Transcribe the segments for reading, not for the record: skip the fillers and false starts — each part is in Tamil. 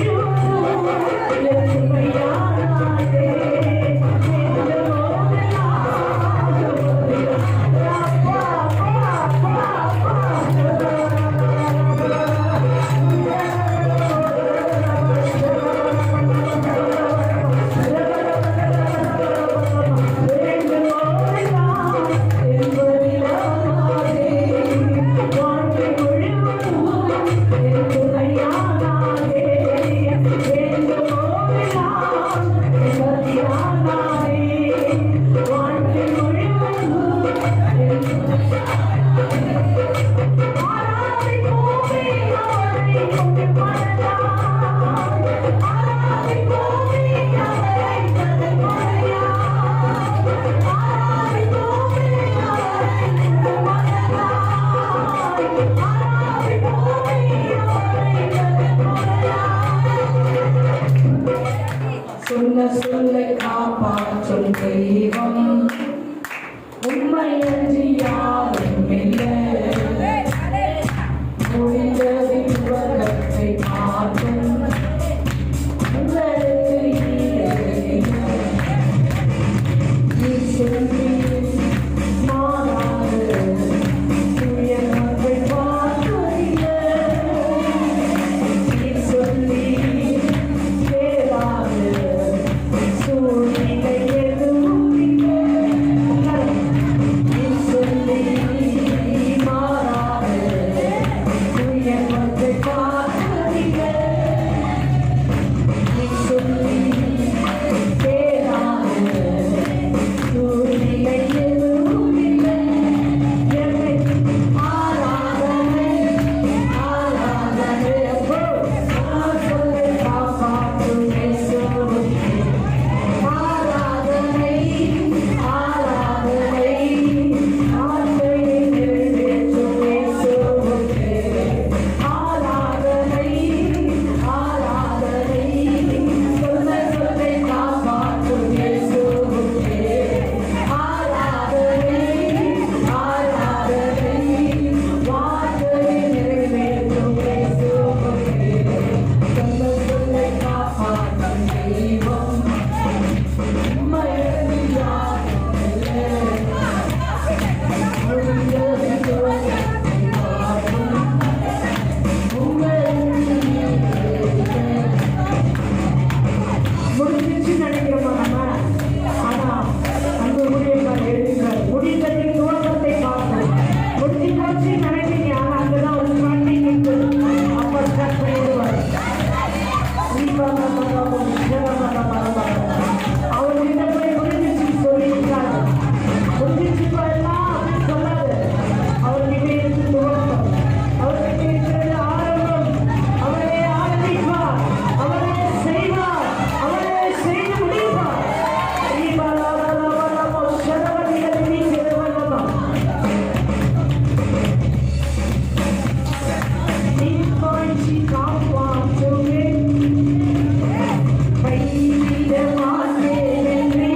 You சொன்ன சொல்லை காப்பாற்றும் தெய்வம் உண்மையன்றி யாரும் இல்லை. முடிந்தது உலகத்தை மாற்றும் உங்களுக்கு ஈடு. நீ சொல்லி மாறாது துயரத்தை பார்க்கவில்லை. நீ சொல்லி கேளாது சூழ்நிலை எதுவும் இல்லை. நீ சொல்லி மாறாது துயரத்தை பார்க்கவில்லை. நீ சொல்லி கேளாது சூழ்நிலை எதுவும் இல்லை. என்னை ஆராதனை ஆராதனை அப்போ நான் சொல்லை காப்பாற்றும் இயேசுவுக்கே. ஆராதனை ஆராதனை ஆசையை நிறைவேற்றும் இயேசுவுக்கே. ஆராதனை ஆராதனை சொன்ன சொல்லை காப்பாற்றும் இயேசுவுக்கே. ஆராதனை ஆராதனை வார்த்தையை நிறைவேற்றும் இயேசுவுக்கே. சொன்ன சொல்லை காப்பாற்றும் தெய்வம் உண்மையன்றி யாரும் இல்லை. முடிந்தது உலகத்தை மாற்றும் உங்களுக்கு ஈடு. முடிஞ்சிச்சு நினைக்கிறோமா நம்ம? ஆனா அந்த ஊழியர்கள் எழுதுகிறார், முடிந்தது துவக்கத்தை பார்த்தோம். முடிஞ்சு போச்சு நினைக்கிறீங்க, ஆனா அங்கதான் ஒரு ஸ்டார்டிங் இருக்கு. அப்ப ஸ்டார்ட் பண்ணிடுவார். அவர்கிட்ட போய் முடிஞ்சிச்சு சொல்லியிருக்காரு. முடிஞ்சிச்சு எல்லாம் அப்படின்னு சொல்லாது. அவர்கிட்ட இருக்கு துவக்கம், அவர்கிட்ட இருக்கிறது ஆரம்பம். அவரே ஆரம்பிப்பார், அவரே செய்வார், அவரே செய்து முடிப்பார். காப்பாற்றுவே கைவிட மாட்டேன் என்று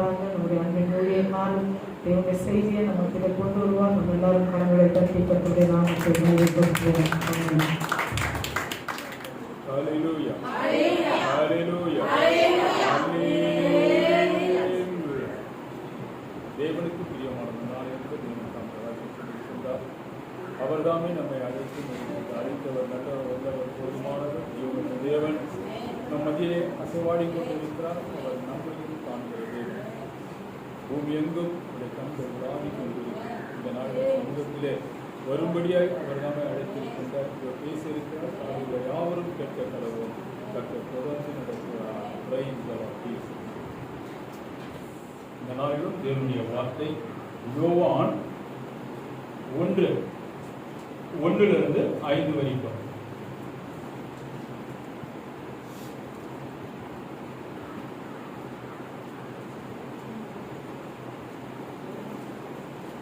தராங்க. நம்முடைய அன்பின் ஊழியக்காரர் தேவனுடைய செய்தியை நம்ம கிட்ட கொண்டு வருவார். நம்ம எல்லாரும் கடவுளை தட்டி கட்டுடைய நாமத்தை மேம்படுத்துவோம். Hallelujah. Hallelujah. தேவனுக்கு பிரியமானதுனால் என்பது சொன்னார். அவர்தாமே நம்மை அழைத்தவர், நல்லவர், வல்லவர், போதுமானவர். தேவன் நம் மத்தியிலே அசைவாடி கொண்டிருக்கிறார். அவர் நம்மையும் காண்கிறது. பூமி எங்கும் அவருடைய கண்கள் உலாவி கொண்டிருக்கிறார். இந்த நாளில் சமூகத்திலே வரும்படியாய் அவர் நாம அழைத்திருக்கின்றார். பேசியிருக்கிறார். அவர்கள் யாவரும் கேட்க கடவோம். தொடர்ந்து நடக்கிறார். இந்த நாளிலும் தேவனுடைய வார்த்தை யோவான் 1:1 5 வரைக்கும்.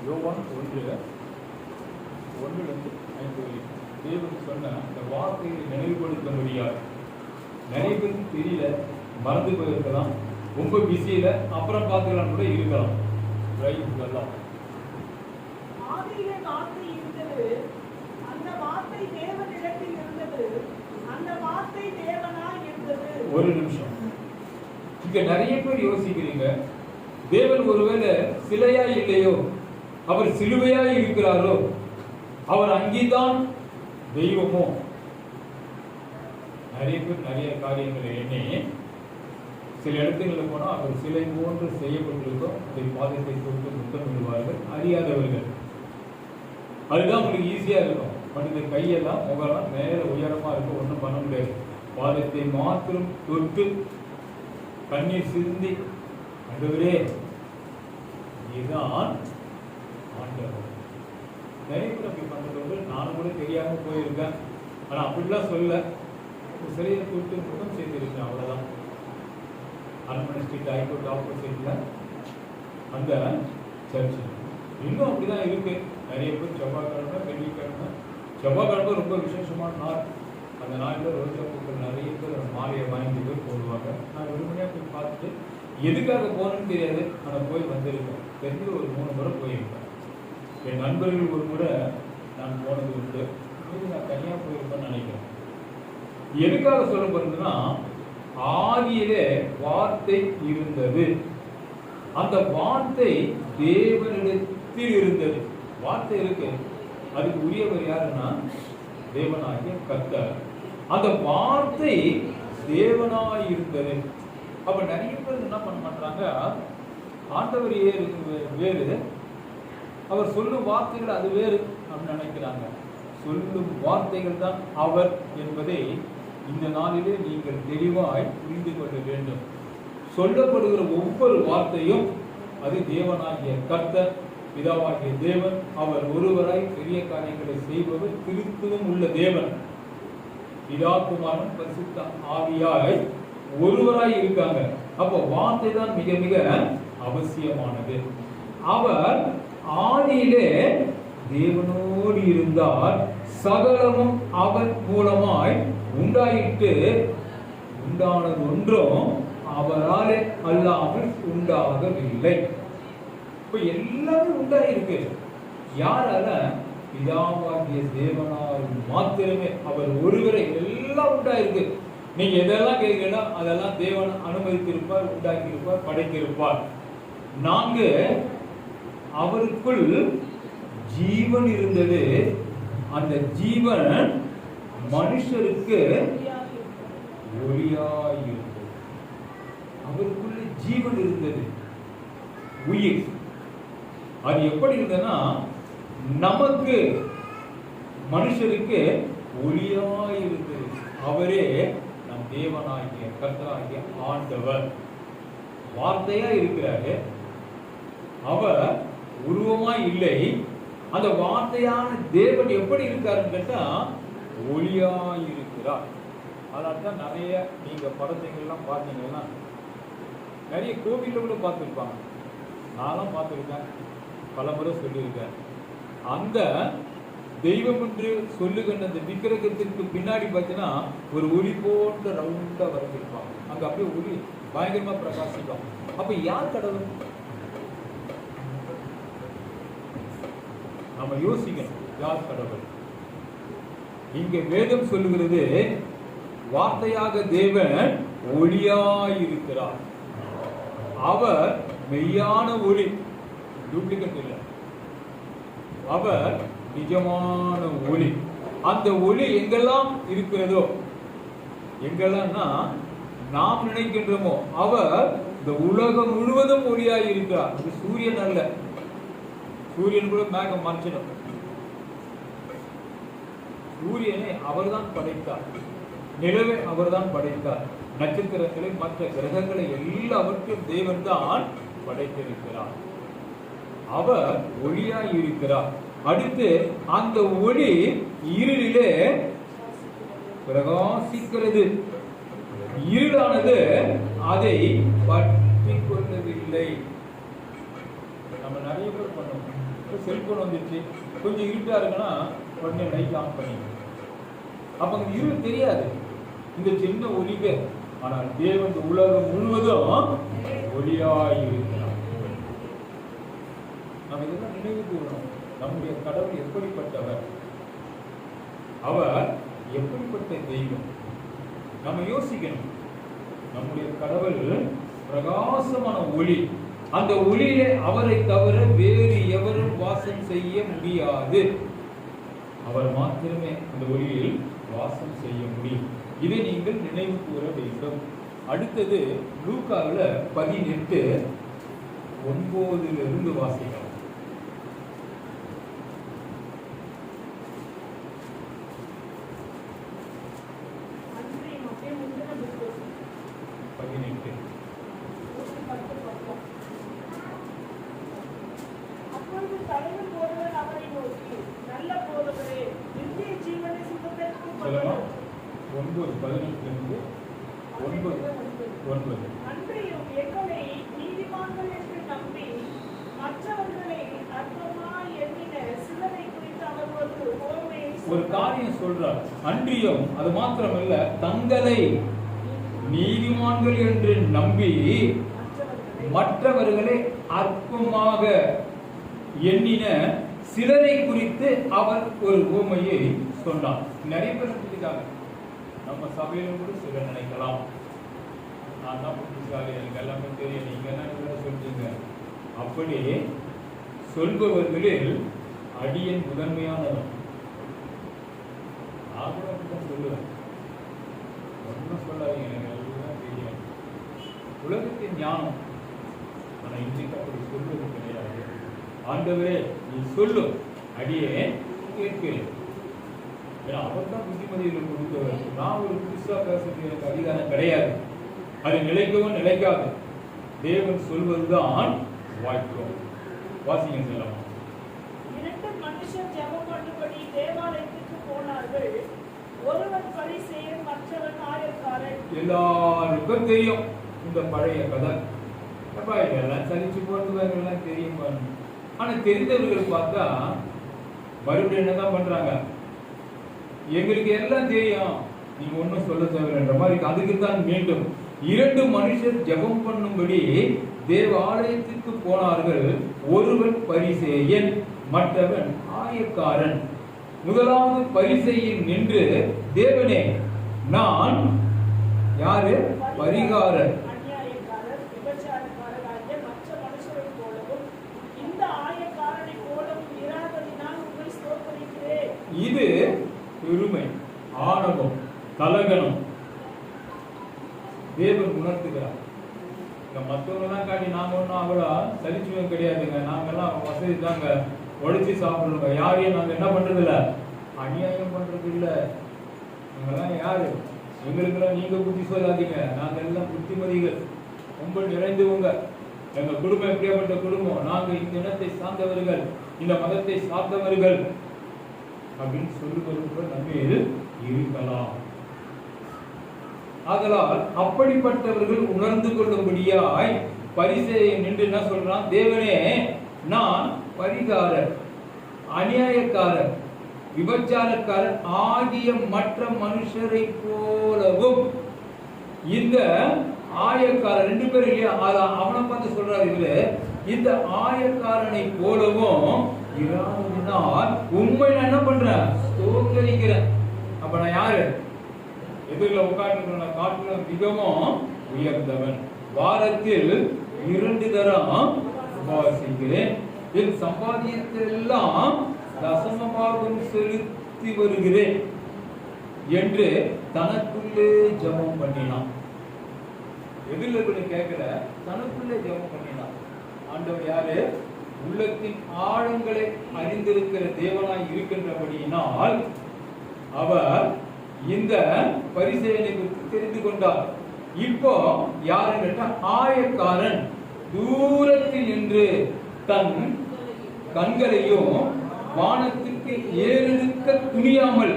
யோவான் 1:1 5 வரைக்கும். தேவன் சொன்ன இந்த வார்த்தையை நினைவுபடுத்த முடியாது. நிறைய பேருக்கு தெரியல, மறந்து போயிருக்கலாம், ரொம்ப பிஸியில அப்புறம் பார்த்துக்கலாம் கூட இருக்கலாம். ஆதியிலே வார்த்தை இருந்தது, அந்த வார்த்தை தேவனிடத்தில் இருந்தது, அந்த வார்த்தை தேவனாய் இருந்தது. ஒரு நிமிஷம், இங்க நிறைய பேர் யோசிக்கிறீங்க, தேவன் ஒருவேளை சிலையா இல்லையோ, அவர் சிலுவையாய் இருக்கிறாரோ, அவர் அங்கேதான் தெய்வமோ? நிறைய பேர் நிறைய காரியங்களை எண்ணி சில இடத்துகளில் போனால் அவர் சிலை போன்று செய்யப்பட்டிருக்கோம், அதை பாதத்தை தொட்டு முத்தம் விடுவார்கள் அறியாதவர்கள். அதுதான் உங்களுக்கு ஈஸியாக இருக்கும். மனித கையெல்லாம் முகலாம் மேலே உயரமாக இருக்கும், ஒன்றும் பண்ண முடியாது. பாதத்தை மாத்திரம் தொட்டு கண்ணீர் சிந்தி ஆண்டவரே இதுதான் ஆண்டவர். நிறைய பேர் அப்படி பண்ணுறது நானும் கூட தெரியாமல் போயிருக்கேன். ஆனால் அப்படிலாம் சொல்ல, சிலையை தொட்டு முகம் செய்திருக்கேன், அவ்வளோதான். அரண்மனை ஸ்ட்ரீட் ஹைகோர்ட் ஆப்போசிட்டில் அந்த சர்ச்சு இன்னும் அப்படிதான் இருக்கு. நிறைய பேர் செவ்வாய்க்கிழமை, செவ்வாய்க்கிழமை ரொம்ப விசேஷமான நாள். அந்த நாளில் ரோஜா பூக்கள் நிறைய பேர் மாலையை வாங்கி போய் போடுவாங்க. நான் வெறுமனையாக போய் பார்த்துட்டு எதுக்காக போகணும்னு தெரியாது, ஆனால் போய் வந்திருக்கேன். தெரிஞ்சு ஒரு 3 முறை போயிருக்கேன். என் நண்பர்கள் ஒரு முறை நான் போனது உண்டு. நான் தனியாக போயிருப்பேன்னு நினைக்கிறேன். எதுக்காக சொல்ல போறதுன்னா, ஆதியிலே வார்த்தை இருந்தது, அந்த வார்த்தை தேவனிடத்தில் இருந்தது. வார்த்தை இருக்கு, அதுக்கு உரியவர் யாருன்னா தேவனாகிய கர்த்தர். அந்த வார்த்தை தேவனாய் இருந்தது. அப்ப நிறைய பேர் என்ன பண்ண மாட்டாங்க, ஆண்டவர் வேறு, அவர் சொல்லும் வார்த்தைகள் அது வேறு அப்படின்னு நினைக்கிறாங்க. சொல்லும் வார்த்தைகள் தான் அவர் என்பதை இந்த நாளிலே நீங்கள் தெளிவாய் புரிந்து கொள்ள வேண்டும். சொல்லப்படுகிற ஒவ்வொரு வார்த்தையும் அது தேவனாகிய கர்த்தர், பிதாவாகிய தேவன். அவர் ஒருவராய் பெரிய காரியங்களை செய்பவர், கிறிஸ்துவும் உள்ள தேவன். பிதா, குமாரன், பரிசுத்த ஆவியாய் ஒருவராய் இருக்காங்க. அப்போ வார்த்தை தான் மிக மிக அவசியமானது. அவர் ஆதியிலே தேவனோடு இருந்தார், சகலமும் அவர் மூலமாய் உண்டாயிட்டு, உண்டானது ஒன்றும் அவராலே அல்லாமல் உண்டாகவில்லை. இப்ப எல்லாமே உண்டாயிருக்கு. யாரால? பிதாவாகிய தேவனால் மாத்திரமே. அவர் ஒருவரை எல்லாம் உண்டாயிருக்கு. நீங்க எதெல்லாம் கேட்கிறீங்களோ அதெல்லாம் தேவன் அனுமதித்திருப்பார், உண்டாக்கியிருப்பார், படைத்திருப்பார். நாங்க அவருக்குள் ஜீவன் இருந்தது, அந்த ஜீவன் மனுஷருக்கு ஒளியாயிருந்தது. அவருக்குள்ள ஜீவன் இருந்தது, உயிர். அது எப்படி இருந்ததுன்னா, நமக்கு மனுஷருக்கு ஒளியாயிருந்தது. அவரே நம் தேவனாகிய கர்த்தராகிய ஆண்டவர். வார்த்தையா இருக்கிறாரு, அவர் உருவமாய் இல்லை. அந்த வார்த்தையான தேவன் எப்படி இருக்காருன்னு கேட்டா ஒளியாய் இருக்கிறார். அதனால்தான் நிறைய நீங்க படத்தைகள்லாம் பார்த்தீங்கன்னா நிறைய கோவில்ல கூட பார்த்துருப்பாங்க. நானும் பார்த்துருக்கேன், பல முறை சொல்லியிருக்கேன். அந்த தெய்வம் என்று சொல்லுகின்ற அந்த விக்கிரகத்திற்கு பின்னாடி பார்த்தீங்கன்னா ஒரு ஒளி போன்ற ரவுண்டா வரைஞ்சிருப்பாங்க. அங்க அப்படியே ஒளி பயங்கரமா பிரகாசிக்கும். அப்ப யார் கடவுள்? நம்ம யோசிக்கணும், யார் கடவுள்? இங்க வேதம் சொல்லுகிறது, வார்த்தையாக தேவன் ஒளியாயிருக்கிறார். அவர் மெய்யான ஒளி, டூப்ளிகேட் இல்லை. அவர் நிஜமான ஒளி. அந்த ஒளி எங்கெல்லாம் இருக்கிறதோ, எங்கெல்லாம்னா நாம் நினைக்கின்றோமோ, அவர் இந்த உலகம் முழுவதும் ஒளியாய் இருக்கிறார். இது சூரியன் அல்ல, சூரியன் கூட மேகம் மறைச்சிடும். சூரியனை அவர்தான் படைத்தார், நிலவை அவர்தான் படைத்தார், நட்சத்திரங்களை மற்ற கிரகங்களை எல்லாவற்றையும் தேவன் தான் படைத்திருக்கிறார். அவர் ஒளியாய் இருக்கிறார். அடுத்து அந்த ஒளி இருளிலே பிரகாசிக்கிறது. இருளானது அதை பற்றி கொள்ளவில்லை. நம்ம நிறைய பேர் பண்ணுவோம். செல்போன் வந்துச்சு, கொஞ்சம் இருட்டா இருக்குன்னா உடனே லைட் ஆன் பண்ணி, அப்ப அந்த இருள் தெரியாது, இந்த சின்ன ஒளிக்கு. ஆனால் தேவன் உலகம் முழுவதும் ஒளியாய் இருக்கிறார். நம்ம இதெல்லாம் நினைவு கூறணும். நம்முடைய கடவுள் எப்படிப்பட்டவர், அவர் எப்படிப்பட்ட தெய்வம், நம்ம யோசிக்கணும். நம்முடைய கடவுள் பிரகாசமான ஒளி. அந்த ஒளியிலே அவரை தவிர வேறு எவரும் வாசம் செய்ய முடியாது. அவர் மாத்திரமே அந்த ஒளியில் வாசம் செய்ய முடியும். இதை நீங்கள் நினைவு கூற வேண்டும். அடுத்தது லூக்காவில் 18:9 வாசிக்கலாம். ஒரு காரியம் சொல்றார். அன்றியும் அது மாத்திரமல்ல, தங்களை நீதிமான்கள் என்று நம்பி மற்றவர்களை அற்பமாக எண்ணின சிலரை குறித்து அவர் ஒரு உவமையை சொன்னார். நிறைய பேர் நினைக்கிறாங்க, நம்ம சபையிலும் கூட சிலர் நினைக்கலாம், நான் தான் புத்திசாலி, எனக்கு எல்லாமே தெரியும், நீங்க என்ன சொல்றீங்க. அப்படி சொல்பவர்களில் அடியன் முதன்மையானவன். நான் கூட அப்படிதான் சொல்லுவேன். ஒன்றும் சொல்லாதீங்க, எனக்கு எல்லாம் தெரியும். உலகத்தின் ஞானம். ஆனால் இன்றைக்கு அப்படி சொல்வது கிடையாது. ஆண்டவரே நீ சொல்லும், அடியே கேட்கிறேன். ஏன்னா அவர் தான் புத்திமதிகளை கொடுத்தவர். நான் ஒரு புதுசா பேசுறது எனக்கு அதிகாரம் கிடையாது. அது நிலைக்கவும் நிலைக்காது. தேவன் சொல்வதுதான் வாய்க்கும். வாசிங்க செல்லலாம். இரண்டு மனுஷர் ஜெபம் பண்ணும்படி தேவாலயத்துக்கு போனார்கள். ஒருவன் பரிசேயன், மற்றவன் ஆயக்காரன். எல்லாருக்கும் தெரியும் இந்த பழைய கதை. அப்பா இதெல்லாம் சலிச்சு போறதுலாம் தெரியும். ஆனா தெரிந்தவர்கள் பார்த்தா மறுபடியும் என்னதான் பண்றாங்க, எங்களுக்கு எல்லாம் தெரியும், நீங்க ஒன்னும் சொல்ல தேவைன்ற மாதிரி. அதுக்கு தான் மீண்டும் இரண்டு மனுஷர் ஜெபம் பண்ணும்படி தேவ ஆலயத்துக்கு போனார்கள். ஒருவன் பரிசேயன், மற்றவன் ஆயக்காரன். முதலாவது பரிசேயன் நின்று, தேவனே நான் யாரு பரிகாரன், இது பெருமை, ஆணவம், தலகணம் தேவன் உணர்த்துகிறார். மற்றவங்கெல்லாம் காட்டி நாங்க ஒன்றும் அவ்வளோ சலிச்சுவம் கிடையாதுங்க, நாங்கெல்லாம் வசதி தாங்க, உழைச்சி சாப்பிடுறோங்க, யாரையும் நாங்க என்ன பண்றது இல்ல, அநியாயம் பண்றது இல்ல. நாங்கெல்லாம் யாரு, எங்களுக்கெல்லாம் நீங்க புத்தி சொல்லாதீங்க, நாங்க எல்லாம் புத்திமதிகள் ரொம்ப நிறைந்தவங்க. எங்க குடும்பம் எப்படியாப்பட்ட குடும்பம், நாங்க இந்த இனத்தை சார்ந்தவர்கள், இந்த மதத்தை சார்ந்தவர்கள் அப்படின்னு சொல்லுவது நம்மில் இருக்கலாம். ஆதலால் அப்படிப்பட்டவர்கள் உணர்ந்து கொள்ளும்படியாய் பரிசேயன் நின்று என்ன சொல்றான், தேவனே நான் பரிகாரர், அநியாயக்காரர், விபச்சாரக்காரர் ஆகிய மற்ற மனுஷரை போலவும் இந்த ஆயக்காரன் 2 பேர் இல்லையா, அவனை பார்த்து சொல்றாரு இவரு, இந்த ஆயக்காரனை போலவும் இராததினால் உண்மை நான் என்ன பண்றேன், ஸ்தோத்திரிக்கிறேன். அப்ப நான் யாரு? எதிரில் உட்கார்ந்து காட்டிலும் மிகவும் உயர்ந்தவன். வாரத்தில் 2 தரம் உபவாசிக்கிறேன். என் சம்பாதியத்தெல்லாம் தசமபாகம் செலுத்தி வருகிறேன் என்று தனக்குள்ளே ஜெபம் பண்ணினான். எதிரில் கேட்கல, தனக்குள்ளே ஜெபம் பண்ணினான். ஆண்டவர் யாரு? உள்ளத்தின் ஆழங்களை அறிந்திருக்கிற தேவனாய் இருக்கின்றபடியினால் அவர் இந்த பரிசேயனை குறித்து தெரிந்து கொண்டார். இப்போ யாருன்னு கேட்டா, ஆயக்காரன் தூரத்தில் நின்று தன் கண்களையும் வானத்துக்கு ஏறெடுக்க துணியாமல்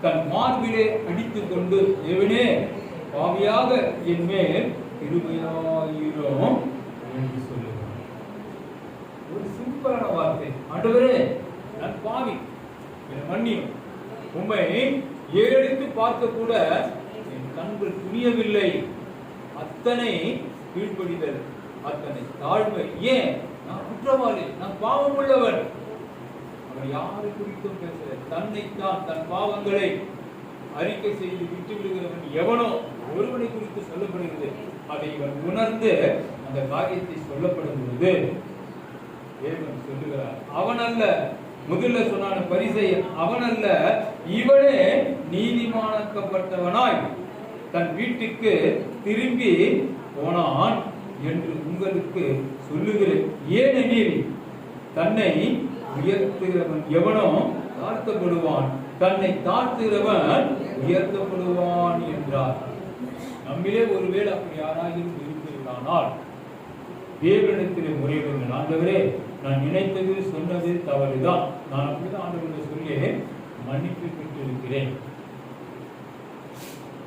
தன் மார்பிலே அடித்துக் கொண்டு, தேவனே பாவியாக என் மேல் கிருபையாயிரும் என்று சொல்லுகிறார். ஒரு சிம்பிளான வார்த்தை. ஆண்டவரே நான் பாவி, என்னை மன்னியும். உம்மை ஏறெடுத்து பார்க்க கூட என் கண்கள் துணியவில்லை. அத்தனை கீழ்ப்படிதல், அத்தனை தாழ்மை. ஏன்? நான் குற்றவாளி, நான் பாவம் உள்ளவன். அவர் யாரை குறித்தும் பேசல. தன்னைத்தான், தன் பாவங்களை அறிக்கை செய்து விட்டு விடுகிறவன் எவனோ ஒருவனை குறித்து சொல்லப்படுகிறது. அதை இவன் உணர்ந்து அந்த காரியத்தை சொல்லப்படுகிறது. தேவன் சொல்லுகிறார், அவன் அல்ல, முதல்ல சொன்னான பரிசேயன் அவன் அல்ல, இவனே நீதிமானாக்கப்பட்டவனாய் தன் வீட்டுக்கு திரும்பி போனான் என்று உங்களுக்கு சொல்லுகிறேன். ஏனெனில் தன்னை உயர்த்துகிறவன் எவனோ தாழ்த்தப்படுவான், தன்னை தாழ்த்துகிறவன் உயர்த்தப்படுவான் என்றார். நம்மிலே ஒருவேளை அப்படி யாராயும் இருக்கிறானால் தேவனிடத்திலே முறையிடுங்கள். ஆண்டவரே நான் நினைத்தது சொன்னது தவறுதான், நான் அப்படிதான் ஆண்டவரை சொல்லி மன்னிப்பு பெற்றிருக்கிறேன்.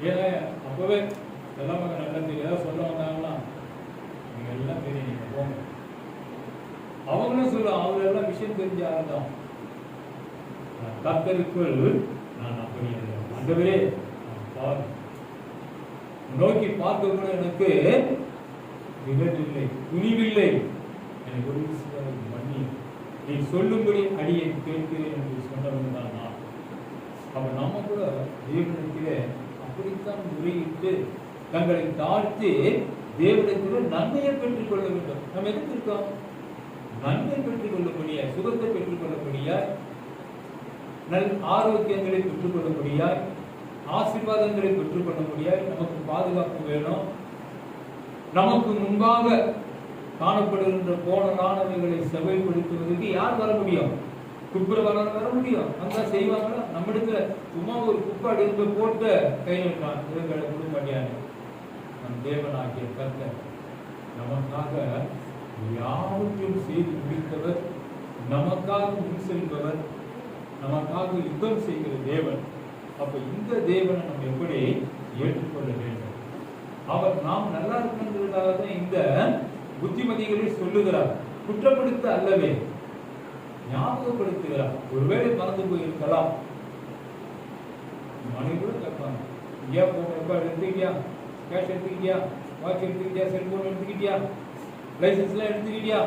ஏன்னா அப்பவே எல்லாம் நல்லா தெரியாத சொல்ல வந்தாங்களா, நீங்க எல்லாம் தெரியும், நீங்க போங்க. அவங்களும் சொல்லுவாங்க, அவங்க எல்லாம் விஷயம் தெரிஞ்ச ஆள் தான். கர்த்தருக்குள் நான் அப்படி ஆண்டவரே நோக்கி பார்க்க கூட எனக்கு விடவில்லை, துணிவில்லை. எனக்கு ஒரு விஷயம் பண்ணி நீ சொல்லும்படி அடியை கேட்கிறேன் என்று சொன்னவன் தான் நான். அப்ப நம்ம கூட தேவனிடத்திலே அப்படித்தான் முறையிட்டு தங்களை தாழ்த்தி தேவனிடத்திலே நன்மையை பெற்றுக் கொள்ள வேண்டும். நம்ம எதுக்கு இருக்கோம்? நன்மை பெற்றுக் கொள்ளப்படியாய், சுகத்தை பெற்றுக் கொள்ளப்படியாய், நல் ஆரோக்கியங்களை பெற்றுக் கொள்ளப்படியாய், ஆசீர்வாதங்களை பெற்றுக் கொள்ள முடியாது. நமக்கு பாதுகாப்பு வேணும். நமக்கு முன்பாக காணப்படுகின்ற கோணலானவைகளை செவைப்படுத்துவதற்கு யார் வர முடியும்? குப்புரவாளர் வர முடியும். அங்க செய்வாங்களா? நம்ம இடத்துல சும்மா ஒரு குப்பை எடுத்து போட்டு கை நிற்கான் இவங்களை கொடுக்க மாட்டியாங்க. நம் தேவனாகிய கர்த்தர் நமக்காக யாவற்றையும் செய்து முடித்தவர், நமக்காக முன் செல்பவர், நமக்காக யுத்தம் செய்கிற தேவன். அப்ப இந்த தேவனை நம்ம எப்படி ஏற்றுக்கொள்ள வேண்டும்? அவர் நாம் நல்லா இருக்கின்றதாக தான் இந்த புத்திமதிகளை சொல்லுகிறார். குற்றப்படுத்த அல்லவே, ஞாபகப்படுத்துகிறார். ஒருவேளை மறந்து போயிருக்கலாம். மனைவி கூட கேட்பாங்க, இங்கேயா போக எடுத்துக்கிட்டியா, கேஷ் எடுத்துக்கிட்டியா, வாட்ச் எடுத்துக்கிட்டியா, செல்போன் எடுத்துக்கிட்டியா, லைசன்ஸ் எல்லாம் எடுத்துக்கிட்டியா,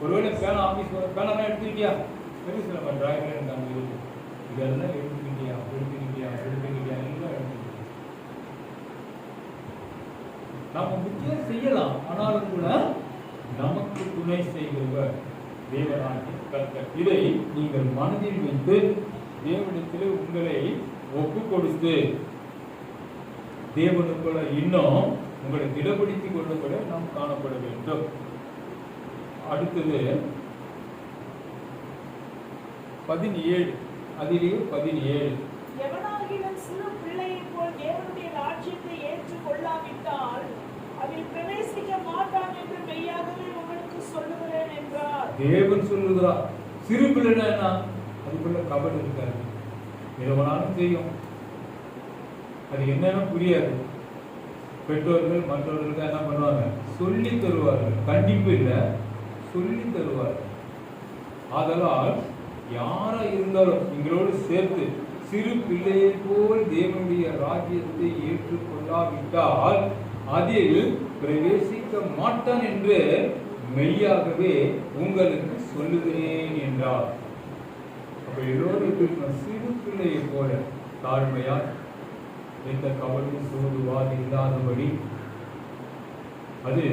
ஒருவேளை பேனா ஆபீஸ் பேனெல்லாம் எடுத்துக்கிட்டியா, சரி சில டிரைவர் இருக்காங்க, இதெல்லாம் எடுத்துக்கிட்டியா, எடுத்துக்கிட்டியா, எடுத்துக்கிட்டியா, எல்லாம் எடுத்துக்கிட்டியா. நாம முக்கியம் செய்யலாம், ஆனாலும் கூட நமக்கு துணை செய்கிறவர் தேவனாகிய கர்த்தர். இதை நீங்கள் மனதில் வைத்து தேவனிடத்திலே உங்களை ஒப்பு கொடுத்து தேவனுக்குள்ள இன்னும் உங்களை திடப்படுத்திக் கொள்ளப்பட நாம் காணப்பட வேண்டும். அடுத்தது 17, அதிலேயே 17. எவனாகிலும் சிறு பிள்ளையைப் போல் தேவனுடைய ராஜ்யத்தை ஏற்றுக் கொள்ளாவிட்டால் அதில் பிரவேசிக்க மாட்டான் என்று மெய்யாகவே உங்களுக்கு சொல்லுகிறேன் என்றார். தேவன் சொல்லுகிறார். சிறு பிள்ளைனா என்ன? அதுக்குள்ள கபடு இருக்காது, எவ்வளவு தெரியும், அது என்னன்னு புரியாது. பெற்றோர்கள் மற்றவர்களுக்கு என்ன பண்ணுவாங்க? சொல்லி தருவார்கள். கண்டிப்பு இல்லை, சொல்லி தருவார்கள். ஆதலால் யாரா இருந்தாலும் எங்களோடு சேர்த்து சிறு பிள்ளையை போல் தேவனுடைய ராஜ்யத்தை ஏற்றுக்கொள்ளாவிட்டால் அதில் பிரவேசிக்க மாட்டான் என்று மெய்யாகவே உங்களுக்கு சொல்லுகிறேன் என்றார். அப்ப எல்லோரும் சிறு பிள்ளையை போல தாழ்மையால் எந்த கவலை சோதுவாது இல்லாதபடி, அது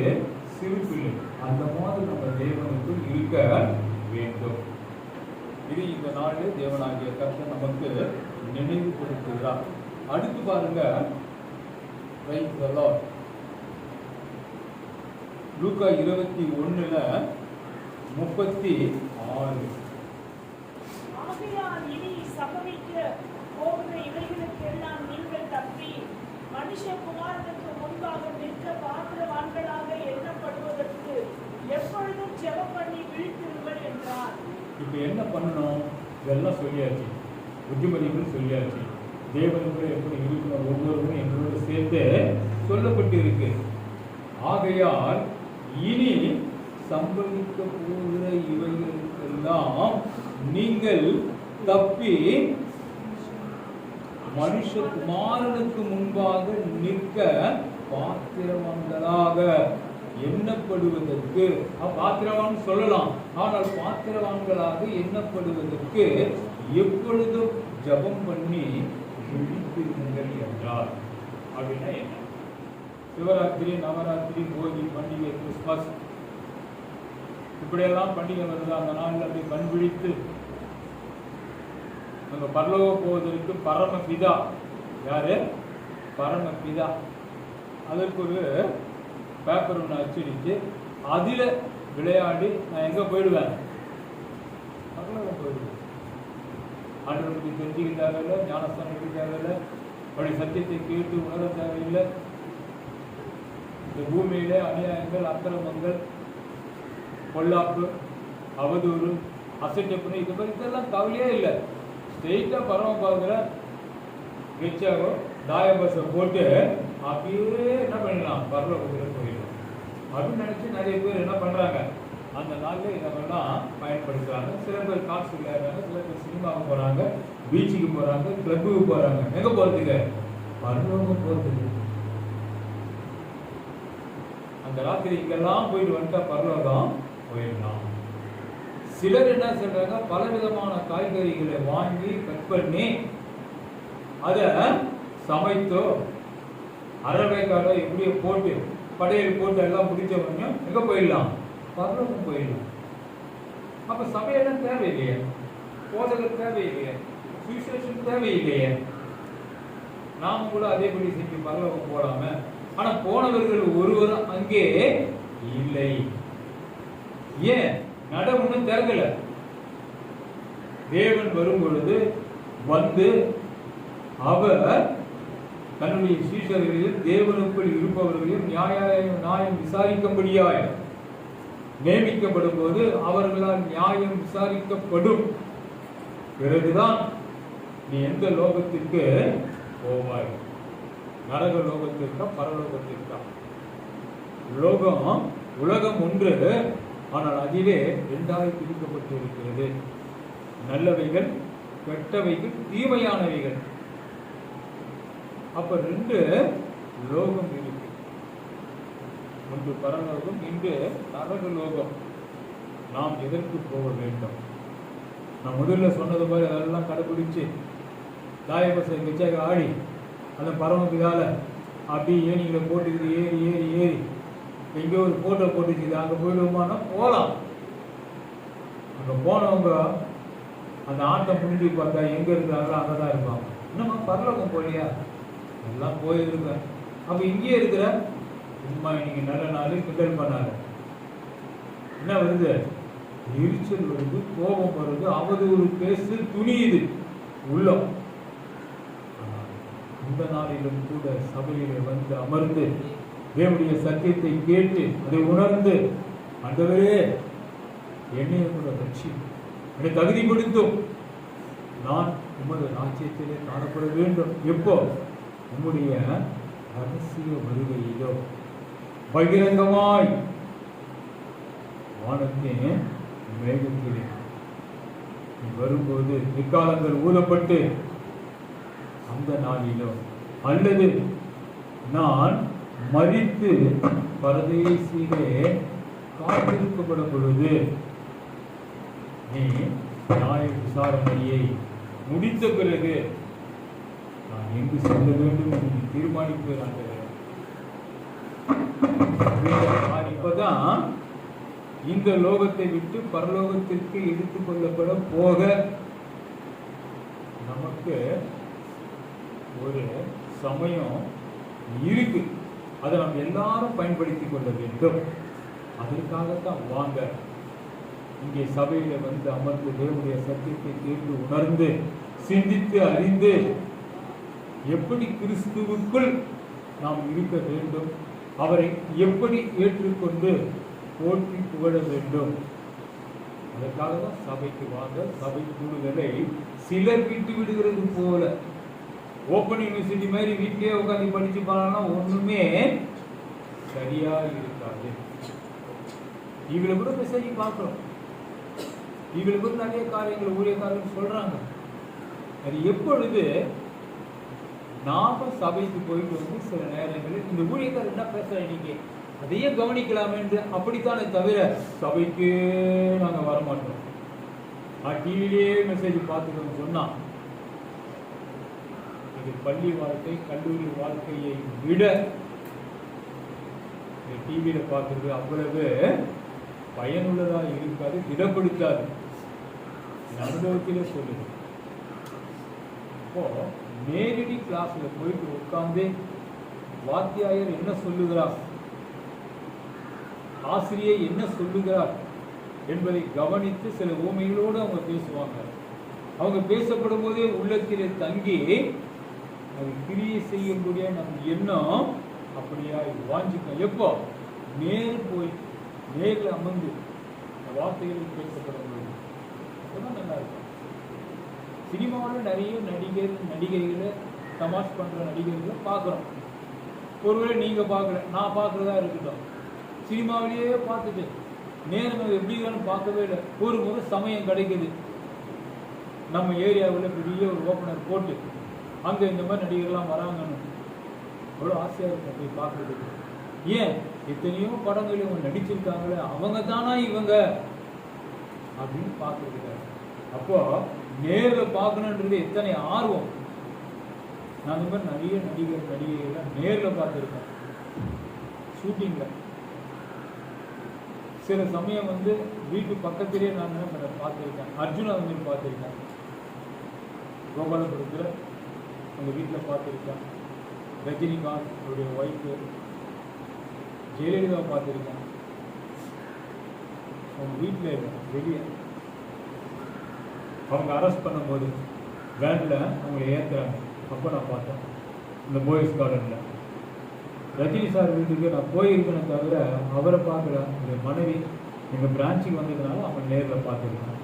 சிறு பிள்ளை அந்த மாதிரி நம்ம தேவனுக்கு இருக்க வேண்டும். இது இந்த நாளில் தேவனாகிய கர்த்தர் நமக்கு நினைவுபடுத்துகிறார். அடுத்து பாருங்க, லூக்கா 21:36. ஆகையால் இனி சம்பவிக்க போகிற இவைகளுக்கெல்லாம் நீங்கள் தப்பி மனுஷகுமாரனுக்கு முன்பாக நிற்க பாத்திரவான்களாக எண்ணப்படுவதற்கு எப்பொழுதும் ஜெபம் பண்ணி விழித்திருங்கள் என்றார். இப்ப என்ன பண்ணணும்? இதெல்லாம் சொல்லியாச்சு, புத்திமதிகள் சொல்லியாச்சு. தேவனுக்கு எப்படி இருக்கணும் ஒவ்வொருவரும் எங்களோடு சேர்த்து சொல்லப்பட்டு இருக்கு. ஆகையால் இனி சம்பவிக்க போகிற இவைகளுக்கெல்லாம் நீங்கள் தப்பி மனுஷகுமாரனுக்கு முன்பாக நிற்க பாத்திரவான்களாக எண்ணப்படுவதற்கு, பாத்திரவான் சொல்லலாம், ஆனால் பாத்திரவான்களாக எண்ணப்படுவதற்கு எப்பொழுதும் ஜபம் பண்ணி விழித்திருங்கள் என்றார். அப்படின்னா என்ன? சிவராத்திரி, நவராத்திரி, போகி பண்டிகை, கிறிஸ்துமஸ் இப்படியெல்லாம் பண்டிகை வருது. அந்த நாளில் அப்படி கண் விழித்து நம்ம பரலோகம் போவதற்கு பரமபிதா யாரு? பரமபிதா. அதற்கு ஒரு பேப்பர் ஒன்று அச்சடிச்சு அதில் விளையாடி நான் எங்கே போயிடுவேன்? பரலோகம் போயிடுவேன். ஆண்டவரை பற்றி தெரிஞ்சுக்க தேவையில்லை, ஞானஸ்தானம் எடுக்க தேவையில்லை, அப்படி சத்தியத்தை கேட்டு உணர தேவையில்லை. இந்த பூமியிலே அநியாயங்கள், அக்கிரமங்கள், பொல்லாப்பு, அவதூறு, அசட்டப்புணி, இது மாதிரி இதெல்லாம் கவலையே இல்லை. ஸ்ட்ரெயிட்டாக பரமபாதத்தில் ரிச்சாகோ தாயபஸை போட்டு அப்படியே என்ன பண்ணிடலாம்? பரலோகத்தில் போயிடலாம் அப்படின்னு நினச்சி நிறைய பேர் என்ன பண்ணுறாங்க? அந்த நாளில் இதெல்லாம் பயன்படுத்துகிறாங்க. சில பேர் காசு விளையாடுறாங்க, சில பேர் சினிமாவுக்கு போகிறாங்க, பீச்சுக்கு போகிறாங்க, கிளப்புக்கு போகிறாங்க. எங்கே போகிறதுக்கு? பரலோகம் போகிறதுக்கு. அந்த ராத்திரி இங்கெல்லாம் போயிட்டு வந்துட்டா பரலோகம் போயிடலாம். சிலர் என்ன சொல்றாங்க? பலவிதமான காய்கறிகளை வாங்கி கட் பண்ணி அதை சமைத்தோ அரவைக்காரோ எப்படியோ போட்டு படையல் போட்டு எல்லாம் முடிச்ச உடனே எங்க போயிடலாம்? பரலோகம் போயிடலாம். அப்ப சபையெல்லாம் தேவையில்லையே, போதகர் தேவையில்லையே, சுவிசேஷன் தேவையில்லையே. நாம கூட அதேபடி செஞ்சு பரலோகம் போடாம, ஆனா போனவர்கள் ஒருவரும் அங்கே இல்லை. ஏன்? நட ஒன்றும் திறக்கல. தேவன் வரும் பொழுது வந்து அவர் தன்னுடைய சீஷர்களையும் தேவனுக்குள் இருப்பவர்களையும் நியாயம் விசாரிக்கும்படியாய் நியமிக்கப்படும் போது அவர்களால் நியாயம் விசாரிக்கப்படும். பிறகுதான் நீ எந்த லோகத்திற்கு போவாய்? நரக லோகத்திற்கா பரலோகத்திற்கா? உலகம் ஒன்று, ஆனால் அதிலே இரண்டாய் பிரிக்கப்பட்டு இருக்கிறது. நல்லவைகள், கெட்டவைகள், தீமையானவைகள். அப்ப ரெண்டு லோகம் இருக்கு. ஒன்று பரலோகம், இன்று நரக லோகம். நாம் எதற்கு போக வேண்டும்? நான் முதல்ல சொன்னது மாதிரி அதெல்லாம் கடைபிடிச்சு தாயபசை வச்சாக ஆடி அந்த பரமபிதால அப்படியே ஏனிகளை போட்டுக்குது, ஏறி ஏறி ஏறி எங்கேயோ ஒரு போட்டோ போட்டுச்சுது, அங்கே போயிடுவோமானா போகலாம். அங்கே போனவங்க அந்த ஆட்டம் புரிஞ்சு பார்த்தா எங்கே இருக்கிறாங்களோ அங்கே தான் இருப்பாங்க. இன்னும் பரலோகம் போலியா? எல்லாம் போயிருக்கேன். அப்போ இங்கேயே இருக்கிற சும்மா இன்னைக்கு நல்ல நாள் கிண்டல் பண்ணாரு. என்ன வருது? எரிச்சல் வருது, கோபம் வருது, அவதூறு பேசு, துணியுது உள்ளம். இந்த நாளிலும் கூட சபையிலே வந்து அமர்ந்து தேவனுடைய சத்தியத்தை கேட்டு அதை உணர்ந்து, ஆண்டவரே என்னை கூட ரட்சி, என்னை தகுதிப்படுத்தும், நான் உமது ராஜ்யத்திலே காணப்பட வேண்டும். எப்போ? உம்முடைய ரகசிய வருகையிலோ பகிரங்கமாய் வானத்தின் மேகத்திலே வரும்போது இக்காலங்கள் ஊதப்பட்டு அந்த நாளிலோ, அல்லது நான் மரித்து பரதேசிலே காத்திருக்கப்படும் பொழுது நீ நியாய விசாரணையை முடித்த பிறகு நான் எங்கு செல்ல வேண்டும் என்று தீர்மானிப்பேன். இப்பதான் இந்த லோகத்தை விட்டு பரலோகத்திற்கு எடுத்துக் கொள்ளப்பட போக நமக்கு ஒரு சமயம் இருக்கு. அதை நம்ம எல்லாரும் பயன்படுத்திக் கொள்ள வேண்டும். அதற்காகத்தான் வாங்க இங்கே சபையில வந்து அமர்ந்து தேவனுடைய சத்தியத்தை கேட்டு உணர்ந்து சிந்தித்து அறிந்து எப்படி கிறிஸ்துவுக்குள் நாம் இருக்க வேண்டும், அவரை எப்படி ஏற்றுக்கொண்டு போற்றி புகழ வேண்டும். அதற்காக தான் சபைக்கு வாங்க. சபை கூடுதலை சிலர் விட்டு விடுகிறது போல ஓப்பன் யூனிவர்சிட்டி மாதிரி வீட்டிலேயே உட்காந்து படிச்சு போனா ஒண்ணுமே சரியா இருக்காது. இவளை கூட மெசேஜ் பார்க்கிறோம், இவளை கூட நிறைய காரியங்கள் ஊழியக்காரர்கள் சொல்றாங்க. அது எப்பொழுது நாம சபைக்கு போயிட்டு வந்து சில நேரங்களில் இந்த ஊழியக்காரர் என்ன பேசுற இன்னைக்கு அதையே கவனிக்கலாமே என்று அப்படித்தானே தவிர சபைக்கு நாங்க வரமாட்டோம். டிவிலேயே மெசேஜ் பார்த்துக்கோன்னு சொன்னா இது பள்ளி வாழ்க்கை கல்லூரி வாழ்க்கையை விட டிவியில பார்க்கறது அவ்வளவு பயனுள்ளதா இருக்காது, திடப்படுத்தாது. அனுபவத்திலே சொல்லுது. இப்போ நேரடி கிளாஸ்ல போயிட்டு உட்கார்ந்து வாத்தியாயர் என்ன சொல்லுகிறார், ஆசிரியர் என்ன சொல்லுகிறார் என்பதை கவனித்து சில ஊமைகளோடு அவங்க பேசுவாங்க. அவங்க பேசப்படும் போதே உள்ளத்திலே தங்கி அது கிரியை செய்யக்கூடிய நம் எண்ணம் அப்படியா வாஞ்சிக்கும். எப்போ நேர் போய் நேரில் அமர்ந்து வார்த்தைகள் பேசப்படும் போது அப்பதான் நல்லா இருக்கும். சினிமாவில் நிறைய நடிகைகளை தமாஷ் பண்ற நடிகர்களை பார்க்குறோம். ஒருவேளை நீங்க பார்க்கல, நான் பார்க்கறதா இருக்கட்டும். சினிமாவிலேயே பார்த்துட்டு நேரம் எப்படின்னு பார்க்கவே இல்லை. ஒரு முறை சமயம் கிடைக்குது, நம்ம ஏரியாவில் பெரிய ஒரு ஓப்பனர் போட்டு அங்கே இந்த மாதிரி நடிகர்லாம் வராங்கன்னு அவ்வளோ ஆசையாக இருக்கும் போய் பார்க்கறதுக்கு. ஏன் எத்தனையோ படங்கள் இவங்க நடிச்சிருக்காங்களே, அவங்க தானா இவங்க அப்படின்னு பார்க்கறதுக்காக. அப்போ நேரில் பார்க்கணுன்றது எத்தனை ஆர்வம். நான் இந்த மாதிரி நிறைய நடிகைகளை நேரில் பார்த்துருக்கேன் ஷூட்டிங்கில். சில சமயம் வந்து வீட்டு பக்கத்திலே நான் பார்த்துருக்கேன். அர்ஜுனா வந்து பார்த்துருக்கேன், கோபாலபுரத்தில் அவங்க வீட்டில் பார்த்துருக்கேன். ரஜினிகாந்த் அவருடைய ஒய்ஃபு ஜெயலலிதா பார்த்துருக்கேன். அவங்க வீட்டில் இல்லை, வெளியே அவங்க அரெஸ்ட் பண்ணும்போது வேனில் அவங்களை ஏற்றுறாங்க. அப்போ நான் பார்த்தேன் இந்த போயஸ் கார்டனில். ரஜினி சார் வீட்டுக்கு நான் போயிருக்கேனே தவிர அவரை பார்க்கல. எங்கள் மனைவி எங்கள் பிரான்ச்சுக்கு வந்ததுனால அவங்க நேரில் பார்த்துருக்கேன்.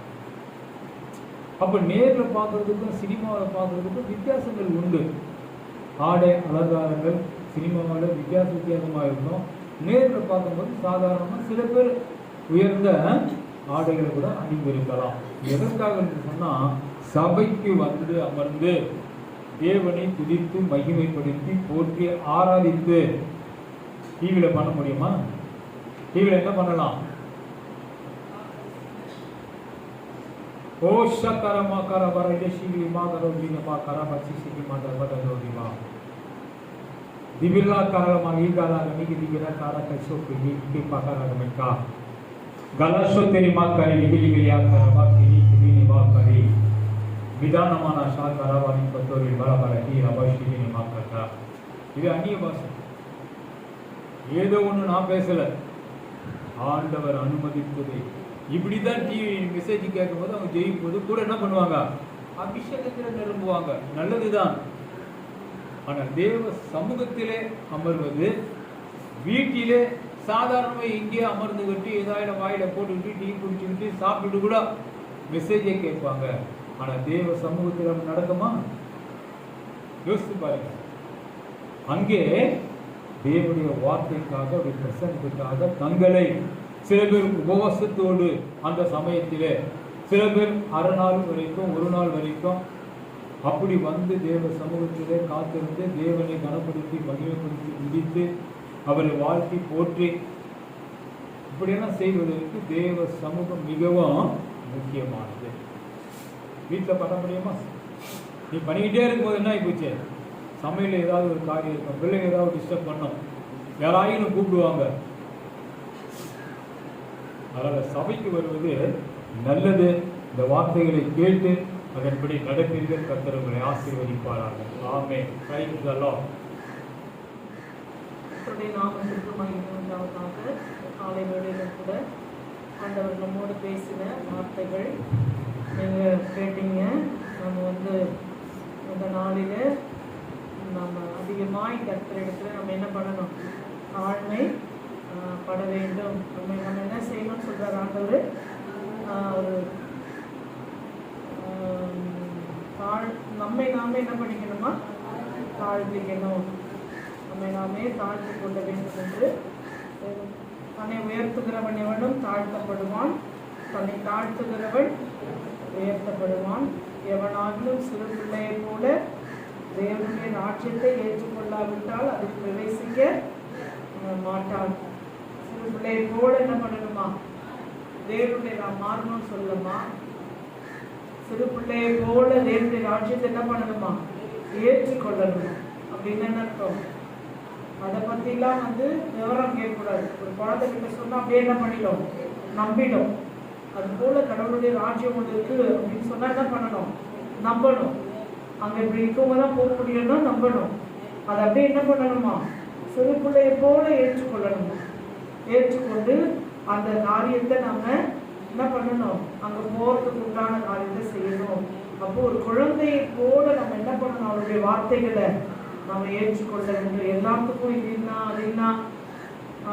அப்போ நேரில் பார்க்குறதுக்கும் சினிமாவில் பார்க்குறதுக்கும் வித்தியாசங்கள் உண்டு. ஆடை அலங்காரங்கள் சினிமாவில் வித்தியாசமாக இருக்கும். நேரில் பார்க்கும்போது சாதாரணமாக சில பேர் உயர்ந்த ஆடைகளை கூட அணிந்திருக்கலாம். எதற்காக என்று சொன்னால் சபைக்கு வந்து அமர்ந்து தேவனை துதித்து மகிமைப்படுத்தி போற்றி ஆராதித்து. டிவியில் பண்ண முடியுமா? டிவியில் என்ன பண்ணலாம்? திபில்லா காரமாக ஈகாலாக நீக்கி திபில்லா காரக சோக்கு நீக்கி பாக்காரகமைக்கா கலாஷோ தெரியுமா கரி நிகிலிகிலியா கரவா கிரி கிரினிவா கரி விதானமான ஷா கரவானி பத்தோரி பலபரகி ரபாஷினி மாக்கா. இது அந்நிய பாஷை. ஏதோ ஒன்று நான் பேசல, ஆண்டவர் அனுமதித்தது. இப்படிதான் டிவி மெசேஜ் கேட்கும் போது அவங்க ஜெயிக்கும் போது கூட என்ன பண்ணுவாங்க, அபிஷேகத்தில் நிரம்புவாங்க. நல்லதுதான். ஆனால் தேவ சமூகத்திலே அமர்வது, வீட்டிலே சாதாரணமாக இங்கே அமர்ந்து கட்டி ஏதாவது வாயில போட்டுக்கிட்டு டீ குடிச்சுக்கிட்டு சாப்பிட்டு கூட மெசேஜை கேட்பாங்க. ஆனால் தேவ சமூகத்தில் நடக்குமா? யோசித்து பாருங்க. அங்கே தேவனுடைய வார்த்தைக்காக அவருடைய பிரசன்னத்துக்காக தங்களை சில பேர் உபவாசத்தோடு அந்த சமயத்திலே, சில பேர் அரை நாள் வரைக்கும் ஒரு நாள் வரைக்கும் அப்படி வந்து தேவ சமூகத்திலே காத்திருந்து தேவனை கனப்படுத்தி மகிமைப்படுத்தி முடித்து அவரை வாழ்த்தி போற்றி இப்படியெல்லாம் செய்வதற்கு தேவ சமூகம் மிகவும் முக்கியமானது. வீட்டில் பண்ண முடியுமா? நீ பண்ணிக்கிட்டே இருக்கும்போது என்ன ஆகிப்போச்சு, சமையல் ஏதாவது ஒரு காரியம் இருக்கும், பிள்ளைங்க ஏதாவது டிஸ்டர்ப் பண்ணோம், யாராயும் கூப்பிடுவாங்க. அதனால் சபைக்கு வருவது நல்லது. இந்த வார்த்தைகளை கேட்டு அதன்படி நடப்பீர்கள். கர்த்தர் உங்களை ஆசீர்வதிப்பார்கள். ஆமென். Praise the Lord. கர்த்தருடைய நாமத்திற்கு மகிமை உண்டாவதாக. காலை வேளையில கூட ஆண்டவர் நம்மோடு பேசின வார்த்தைகள் நீங்கள் கேட்டீங்க. நம்ம இந்த நாளில் நம்ம அதிகமாக கர்த்தரிடத்தில் நம்ம என்ன பண்ணணும்? தாழ்மை பட வேண்டும். நம்ம என்ன செய்யணும்னு சொல்கிறார் ஆண்டவர். ஒரு நம்மை நாமே என்ன பண்ணிக்கணுமா? தாழ்த்திக்கணும். நம்மை நாமே தாழ்த்தி கொள்ள வேண்டும் என்று. தன்னை உயர்த்துகிறவன் எவனும் தாழ்த்தப்படுவான், தன்னை தாழ்த்துகிறவன் உயர்த்தப்படுவான். எவனாகிலும் சிறு பிள்ளையை போல தேவனுடைய ராஜ்யத்தை ஏற்றுக்கொள்ளாவிட்டால் அதில் பிரவேசிக்க மாட்டான். சிறு பிள்ளையை போல என்ன பண்ணணுமா? தேவனுடைய நாம் மாறணும்னு சொல்லணுமா? சிறு பிள்ளையை போல தேவனுடைய ராஜ்யத்தை என்ன பண்ணணுமா? ஏற்றுக்கொள்ளணும். அப்படின்னு என்ன அர்த்தம்? அதை பற்றிலாம் விவரம் கேட்கக்கூடாது. ஒரு குழந்தைகிட்ட சொன்னால் அப்படியே என்ன பண்ணிடும்? நம்பிடும். அது போல கடவுளுடைய ராஜ்யம் ஒன்று இருக்குது அப்படின்னு சொன்னால் என்ன பண்ணணும்? நம்பணும். அங்கே இப்படி இருக்கவங்க தான் போக முடியும்னா நம்பணும். அதை அப்படியே என்ன பண்ணணுமா? சிறு பிள்ளையை போல ஏற்றுக்கொள்ளணுமா? ஏற்றுக்கொண்டு அந்த காரியத்தை நம்ம என்ன பண்ணணும்? அங்கே போகிறதுக்கு உண்டான காரியத்தை செய்யணும். அப்போ ஒரு குழந்தையை போல நம்ம என்ன பண்ணணும்? அவருடைய வார்த்தைகளை நம்ம ஏற்றுக்கொள்ள வேண்டும். எல்லாத்துக்கும் இது என்ன அது என்ன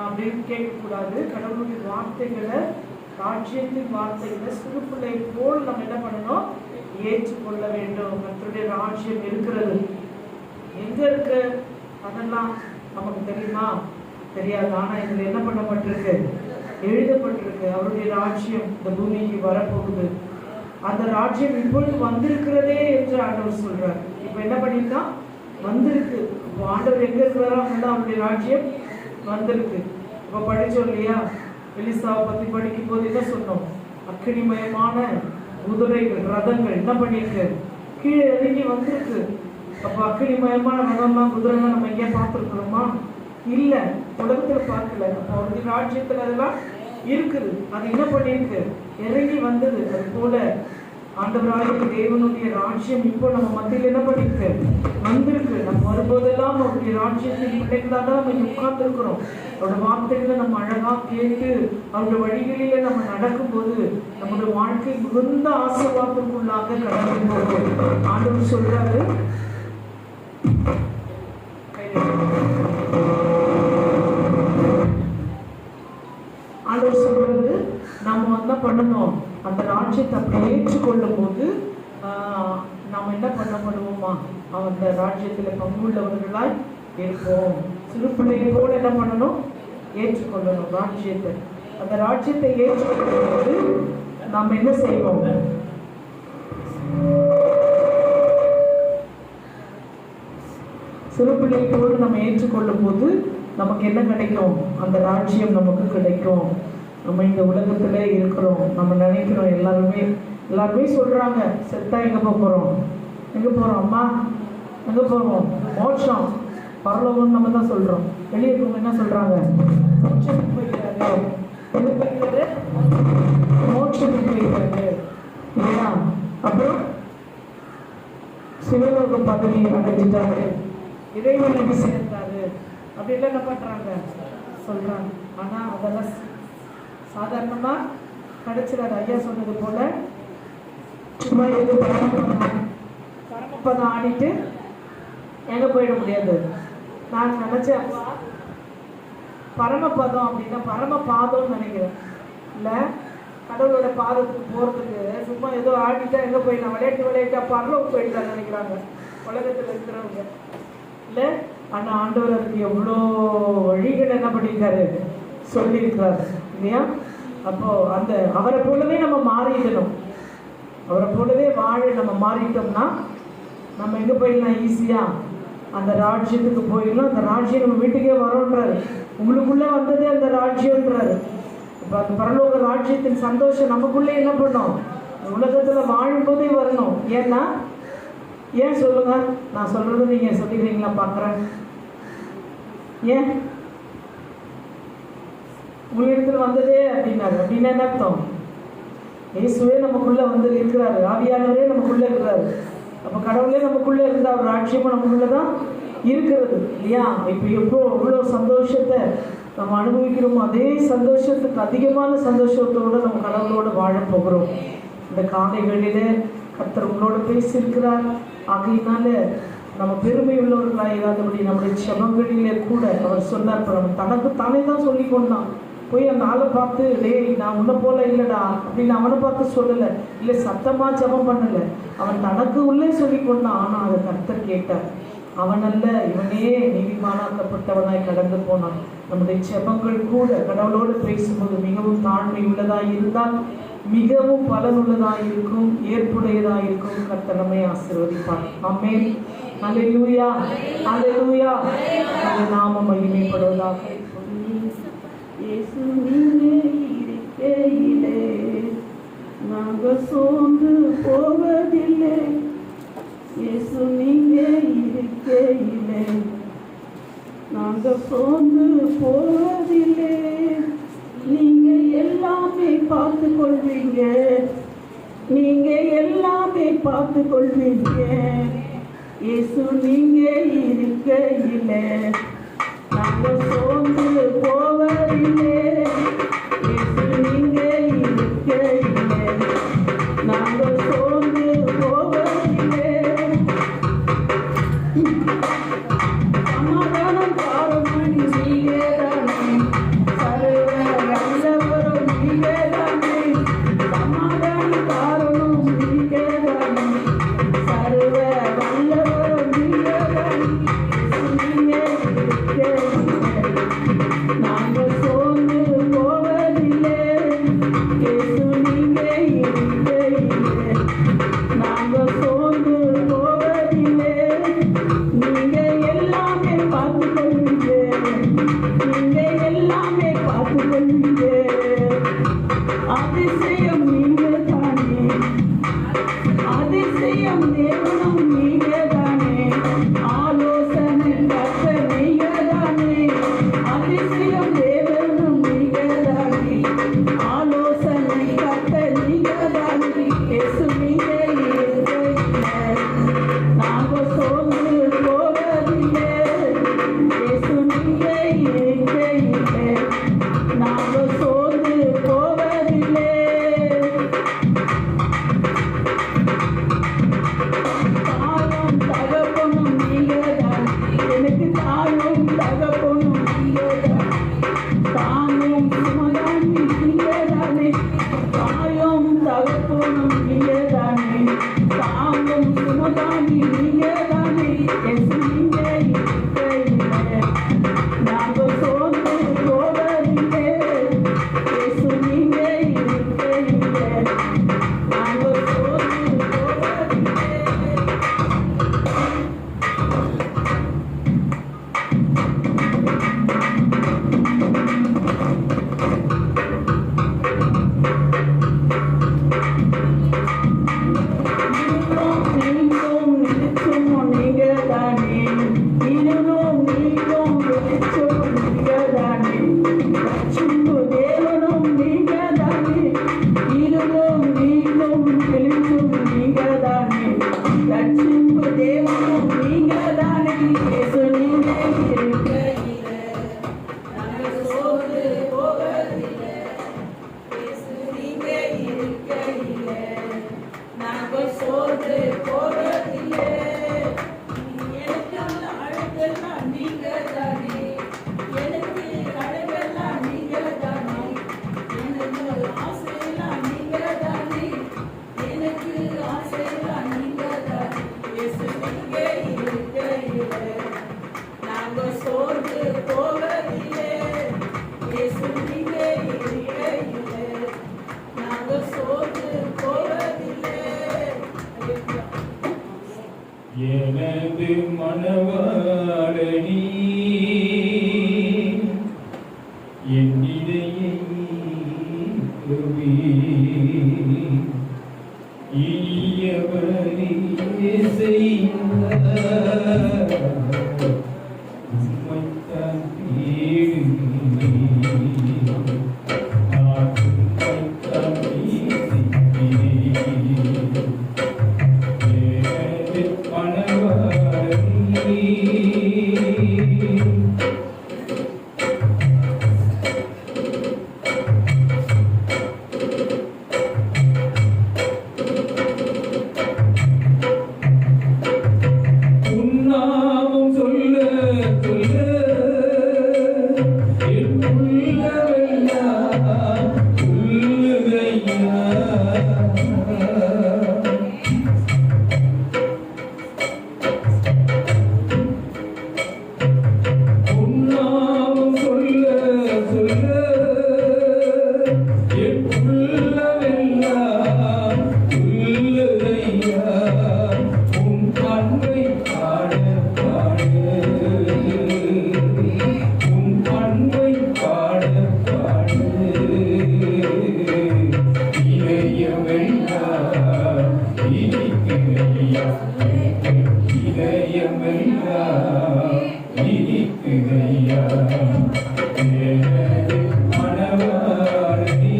அப்படின்னு கேட்கக்கூடாது. கடவுளுடைய வார்த்தைகளை, ராஜ்யத்தின் வார்த்தைகளை சிறு பிள்ளை போல் நம்ம என்ன பண்ணணும்? ஏற்றுக்கொள்ள வேண்டும். கர்த்தருடைய ராஜ்யம் இருக்கிறது. எங்க இருக்கு அதெல்லாம் நமக்கு தெரியுமா? தெரியாது. ஆனா இதுல என்ன பண்ணப்பட்டிருக்கு? எழுதப்பட்டிருக்கு. அவருடைய ராஜ்யம் இந்த பூமிக்கு வரப்போகுது. அந்த ராஜ்யம் இப்பொழுது வந்திருக்கிறதே என்று ஆண்டவர் சொல்றார். இப்ப என்ன பண்ணிருக்கா? வந்திருக்கு. இப்போ ஆண்டவர் எங்க இருக்கிறாரோ அங்கதான் அவருடைய ராஜ்யம் வந்திருக்கு. இப்ப படிச்சோம் இல்லையா? எலிசாவை பத்தி படிக்கும் போது என்ன சொன்னோம்? அக்கினிமயமான குதிரைகள், ரதங்கள் என்ன பண்ணிருக்கு? கீழே இறங்கி வந்திருக்கு. அப்ப அக்கினிமயமான ரதம்லாம் குதிரைலாம் நம்ம எங்கேயா பார்த்துருக்கணுமா? இல்ல, உலகத்துல பார்க்கல. அப்போ அவருடைய ராஜ்யத்துல அதெல்லாம் இருக்குது. அது என்ன பண்ணிருக்கு? இறங்கி வந்தது. அது போல ஆண்டவராகிய தேவனுடைய ராஜ்யம் இப்போ நம்ம மத்தியில் என்ன பண்ணிருக்கு? வந்திருக்கு. நம்ம வரும்போதெல்லாம் அவருடைய ராஜ்யத்தின் பிள்ளைகளாக தான் நம்ம உட்கார்ந்து இருக்கிறோம். அவரோட வார்த்தைகளை நம்ம அழகா கேட்டு அவருடைய வழிகளில நம்ம நடக்கும்போது நம்முடைய வாழ்க்கை மிகுந்த ஆசீர்வாதத்துக்குள்ளாக கடந்து போகும். ஆண்டவர் சொல்றாரு, ஆண்டவர் சொல்றது நம்ம என்ன பண்ணணும்? அந்த ராஜ்யத்தை அப்படி ஏற்றுக்கொள்ளும் போது நாம் என்ன பண்ணப்படுவோமா? அந்த ராஜ்யத்தில் பங்குள்ளவர்களாய் இருப்போம். சிறு பிள்ளையை போல என்ன பண்ணணும்? ஏற்றுக்கொள்ளணும் ராஜ்யத்தை. அந்த ராஜ்யத்தை ஏற்றுக்கொள்ளும் போது நாம் என்ன செய்வோம்? சிறு பிள்ளையை போல நம்ம ஏற்றுக்கொள்ளும் போது நமக்கு என்ன கிடைக்கும்? அந்த ராஜ்யம் நமக்கு கிடைக்கும். நம்ம இந்த உலகத்துல இருக்கிறோம். நம்ம நினைக்கிறோம் எல்லாருமே சொல்றாங்க, செத்தா எங்க போறோம்? எங்க போறோம்? அம்மா எங்க போறோம்? மோட்சம், பரலோகம் நம்ம தான் சொல்றோம். வெளியே இருக்கவங்க என்ன சொல்றாங்க? மோட்சத்துக்கு போயிட்டாரு. எங்க போயிட்டாரு? மோட்சத்துக்கு போயிட்டாரு இல்லையா? அப்புறம் சிவலோக பதவியை அடைஞ்சிட்டாரு, இறைவனுக்கு சேர்ந்தாரு அப்படின்லாம் என்ன பண்றாங்க? சொல்றாங்க. ஆனா அதெல்லாம் சாதாரணமா கிடைச்சிடாது. ஐயா சொன்னது போல சும்மா எது பரமப்பதம் ஆடிட்டு எங்க போயிட முடியாது. நான் நினைச்சேன் பரமபதம் அப்படின்னா பரமபாதம்னு நினைக்கிறேன். இல்லை, கடவுளோட பாதத்துக்கு போகிறதுக்கு சும்மா ஏதோ ஆடிட்டா எங்கே போயிடலாம், விளையாட்டா பரலோகம் போயிடலாம்னு நினைக்கிறாங்க உலகத்தில் இருக்கிறவங்க. இல்லை, ஆனால் ஆண்டவர் அதுக்கு எவ்வளோ வழிகள் என்ன பண்ணியிருக்காரு, சொல்லியிருக்கிறாரு இல்லையா? அப்போ அந்த அவரை போலவே நம்ம மாறிடணும். அவரை போலவே வாழ நம்ம மாறிட்டோம்னா நம்ம எங்கே போயிடலாம்? ஈஸியாக அந்த ராஜ்யத்துக்கு போயிடலாம். அந்த ராஜ்யம் நம்ம வீட்டுக்கே வரோன்றாரு. உங்களுக்குள்ள வந்ததே அந்த ராஜ்யம்ன்றாரு. இப்போ அந்த பரலோக ராஜ்யத்தின் சந்தோஷம் நமக்குள்ளே என்ன பண்ணோம், உலகத்தில் வாழும்போதே வரணும். ஏன்னா ஏன் சொல்லுங்க, நான் சொல்றது நீங்க சொல்லிடுறீங்களா பார்க்குறேன். ஏன் உங்களிடத்தில் வந்ததே அப்படின்னாரு. அப்படின்னா என்ன அர்த்தம்? இயேசுவே நமக்குள்ள வந்து இருக்கிறாரு, ஆவியானவரே நமக்குள்ள இருக்கிறாரு. அப்போ கடவுளே நமக்குள்ள இருந்த ஒரு ராஜ்யமும் நமக்குள்ள தான் இருக்கிறது இல்லையா? இப்போ எவ்வளோ சந்தோஷத்தை நம்ம அனுபவிக்கிறோமோ அதே சந்தோஷத்துக்கு அதிகமான சந்தோஷத்தோடு நம்ம கடவுளோடு வாழ போகிறோம். இந்த காலைகளில் கர்த்தர் உங்களோட பேசியிருக்கிறார். ஆகையினால நம்ம பெருமை உள்ளவர்களாக இல்லாதபடி நம்முடைய செபங்களிலே கூட அவர் சொன்னார். நம்ம தனக்கு தானே தான் சொல்லி கொண்டான். போய் அந்த ஆளை பார்த்து டேய் நான் உன்னை போல இல்லைடா அப்படின்னு அவனை பார்த்து சொல்லலை, இல்லை சத்தமாக ஜெபம் பண்ணலை, அவன் தனக்கு உள்ளே சொல்லி கொண்டான். ஆனால் அதை கர்த்தர் கேட்டார். அவன் அல்ல, இவனே நீதிமானாக்கப்பட்டவனாய் கடந்து போனான். நம்முடைய செபங்கள் கூட கடவுளோடு பேசும்போது மிகவும் தாழ்மை உள்ளதாக இருந்தால் மிகவும் பலனுள்ளதாக இருக்கும், ஏற்புடையதாக இருக்கும். கர்த்தர் நம்மை ஆசீர்வதிப்பார். ஆமென். அல்லேலூயா, அல்லேலூயா. அந்த நாமம் மகிமைப்படுவதாக. இயேசு நீங்கே இருக்கையிலே நாங்கள் சோர்ந்து போவதில்லை. இயேசு நீங்கே இருக்கையிலே நாங்கள் சோர்ந்து போவதில்லை. நீங்க எல்லாமே பார்த்து கொள்வீங்க, நீங்க எல்லாமே பார்த்து கொள்வீங்க. இயேசு நீங்க இருக்கையிலே நாங்கள் சோர்ந்து போவதில்லை. இயேசு நீங்க இருக்கையிலே நாங்கள் சோர்ந்து போவதில்லை. சமாதானம் காரணம் நீங்கேதானே, சர்வ வல்லவரும் நீங்கேதானே. சமாதானம் காரணம் நீங்கேதானே, சர்வ வல்லவரும் நீங்கேதானே. நாங்கள் சோர்ந்து போவதில்லை. இயேசு நீங்க இருக்கையிலே நாங்கள் சோர்ந்து போவதில்லை. நீங்க எல்லாமே பார்த்து கொள்வீங்க, நீங்க எல்லாமே பார்த்து கொள்வீங்க. அதிசயம் நீங்க தானே, அதிசயம் தேவனும் நீங்க தானே. ஆலோசனை கர்த்தர் நீங்க தானே, அதிசயம் தேவனும் நீங்க தானே. ஆலோசனை கர்த்தர் நீங்க தானே. இயேசு நீங்க இருக்கையிலே நாங்கள் சோர்ந்து போவதில்லை. இயேசு நீங்க இருக்கையிலே நாங்கள் சோர்ந்து போவதில்லை. தாயும் தகப்பனும் நீங்கதான், எனக்கு தாயும் தகப்பனும் நீங்கதான். தாயும் சுமதானி நீங்கதானே, தாயும் தகப்பனும் நீங்கதானே. தாயும் சுமதானி நீங்கதானே. இயேசு நீங்க இருக்கையிலே நாங்கள் சோர்ந்து போவதில்லை. இயேசு நீங்க இருக்கையிலே நாங்கள் சோர்ந்து போவதில்லை. நீங்களும் வெளிச்சமும் நீங்கதானே, இருளும் நீங்களும் வெளிச்சமும் நீங்கதானே. ரட்சிப்பு தேவனும் நீங்கதானே, இருளும் நீங்களும் வெளிச்சமும் நீங்கதானே. ரட்சிப்பு தேவனும் நீங்கதானே. இயேசு நீங்க இருக்கையிலே நாங்கள் சோர்ந்து போவதில்லை. இயேசு நீங்க இருக்கையிலே நாங்கள் சோர்ந்து போவதில்லை. எனக்கு அழகெல்லாம் நீங்க தானே, எனக்கு அழகெல்லாம் நீங்க தானே. எனக்கு ஆசையெல்லாம் நீங்க தானே, எனக்கு ஆசையெல்லாம் நீங்க தானே. இயேசு நீங்க இருக்கையிலே நாங்கள் சோர்ந்து போவதில்லை. இயேசு நீங்க இருக்கையிலே நாங்கள் சோர்ந்து போவதில்லை. எனது மனவாளனி இனியவரே இயேசையா, உம்மைத்தான் தேடுகிறேன். நான் உம்மைத்தான் நேசிக்கிறேன். எனது மணவாளனே, உன்னாமம் சொல்ல சொல்ல என் உள்ளமெல்லாம் துள்ளுதையா. உன்னாமம் சொல்ல சொல்ல என் உள்ளமெல்லாம் துள்ளுதையா. உன் அன்பை பாட பாட, உன் அன்பை பாட பாட, இதயமெல்லாம் இனிக்குதையா, இதயமெல்லாம் இனிக்குதையா. எனது மணவாளனே,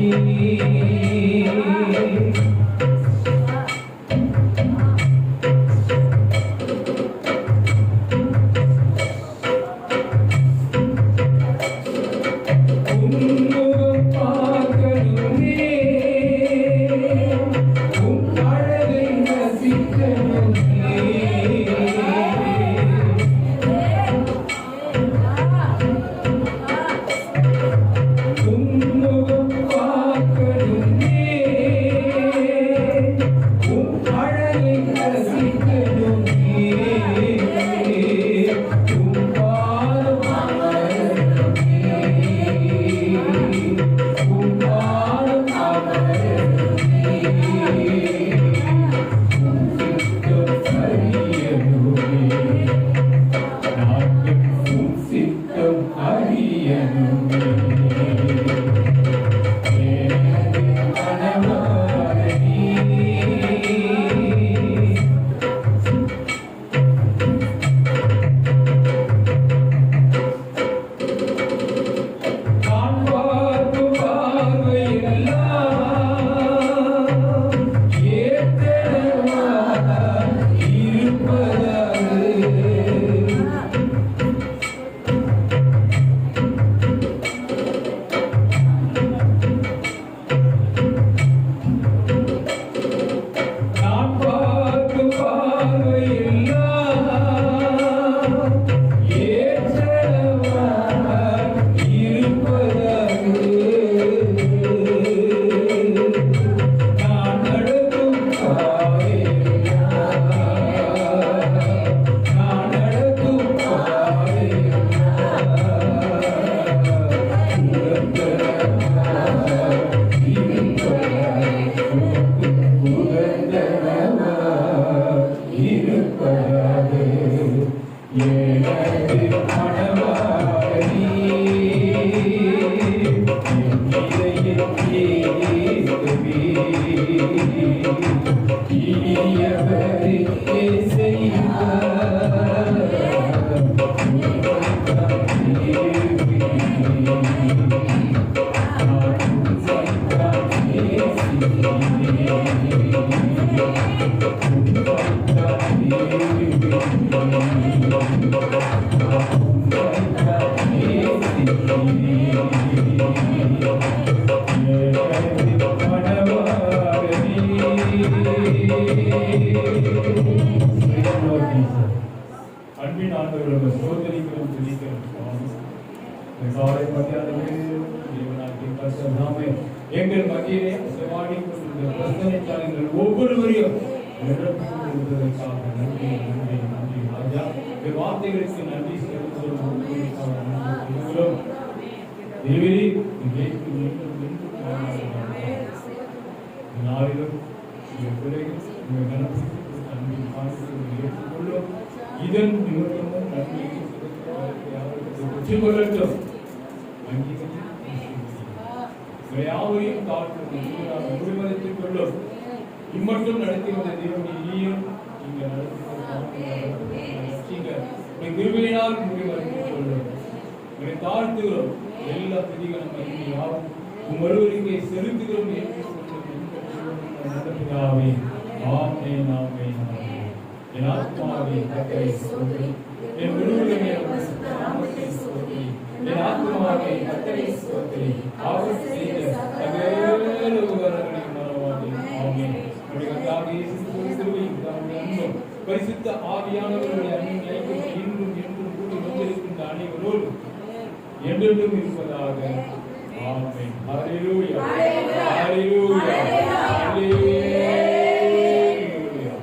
உன்முகம் பார்க்கணுமே, உன் அழகை ரசிக்கணுமே. உன்முகம் பார்க்கணுமே, உன் அழகை ரசிக்கணுமே. உன் பாதம் அமரணுமே, உன் பாதம் அமரணுமே. உன் சித்தம் அறியணுமே, நாங்கள் உன் சித்தம் அறியணுமே. எனது மணவாளனே, நான் பார்க்கும் பார்வையெல்லாம் ஏத்தனமாக இருப்பதாக. நான் பார்க்கும் பார்வையெல்லாம் ஏற்றமாக இருப்பதாக. நான் நடக்கும் பாதையெல்லாம், நான் நடக்கும் பாதையெல்லாம் இருப்பதாக. எனது மணவாளனே, என் இதயத்தே இயேசுவே, இனியவரே இயேசையா, உம்மைத்தான் தேடுகிறேன். நான் உம்மைத்தான் நேசிக்கிறேன். அன்பின் ஆண்டவர்களோட சோதனைகளும் துதிக்கிறோம் சுவாமி. இந்த காலை மத்தியான வேளையிலும் தேவனாகிய கர்த்தர் நாமே எங்கள் மத்தியிலே அசைவாடி கொண்டிருந்த பிரச்சனைக்காரங்கள் ஒவ்வொருவரையும் நிரப்பிக் கொண்டிருப்பதற்காக நன்றி நன்றி நன்றி ராஜா. இந்த வார்த்தைகளுக்கு நன்றி செலுத்துகிறோம். ஒவ்வொருவருக்காக நன்றி செலுத்துகிறோம். தேவரே, இன்றைக்கு மீண்டும் மீண்டும் நாளிலும் உங்கள் பிள்ளைகள் உங்கள் கனத்துக்கு அன்பின் காரியத்தை ஏற்றுக்கொள்ளும். இதன் நிமித்தமும் நன்மையை பெற்றுக்கொள்ளட்டும். உங்களை யாவரையும் தாழ்த்துகிறோம். குடிமதத்திற்குள்ளும் இம்மட்டும் நடத்தி வந்த தேவனுடைய நீயும் நீங்க கிருபையினால் முடிவடைந்து கொள்ளும். உங்களை தாழ்த்துகிறோம். எல்லா துதிகளும் மகிமையாவும் ஒருவருக்கே செலுத்துகிறோம் என்று சொல்லுகிறாவே. ஆமென், ஆமென், ஆமென். என் ஆத்மாவே கர்த்தரை ஸ்தோத்திரி, என் முழுவதுமே பரிசுத்த நாமத்தை ஸ்தோத்திரி. என் ஆத்மாவே கர்த்தரை ஸ்தோத்திரி, அவர் செய்த சகல உபகாரங்களையும் மறவாதே. ஆமென். கர்த்தராகிய இயேசு கிறிஸ்துவின் அன்பும் பரிசுத்த ஆவியானவருடைய அன்பின் ஐக்கியம் இன்றும் என்றும் கூடி வந்திருக்கின்ற அனைவரோடும் என்றென்றும் இருப்பதாக. ஆமென். ஹல்லேலூயா, ஹல்லேலூயா, ஹல்லேலூயா.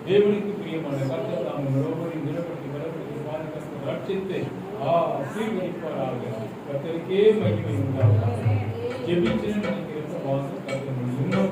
தேவனுக்கு பிரியமான கர்த்தர் தாம் ஒவ்வொருவரையும் தினப்படுத்தி பலப்படுத்தி பாதுகாத்து ரட்சித்து ஆசீர்வதிப்பாராக. கர்த்தருக்கே மகிமை உண்டாவதாக. ஜெபிச்சு நினைக்கிறப்ப வாசல் கர்த்தர் இன்னும்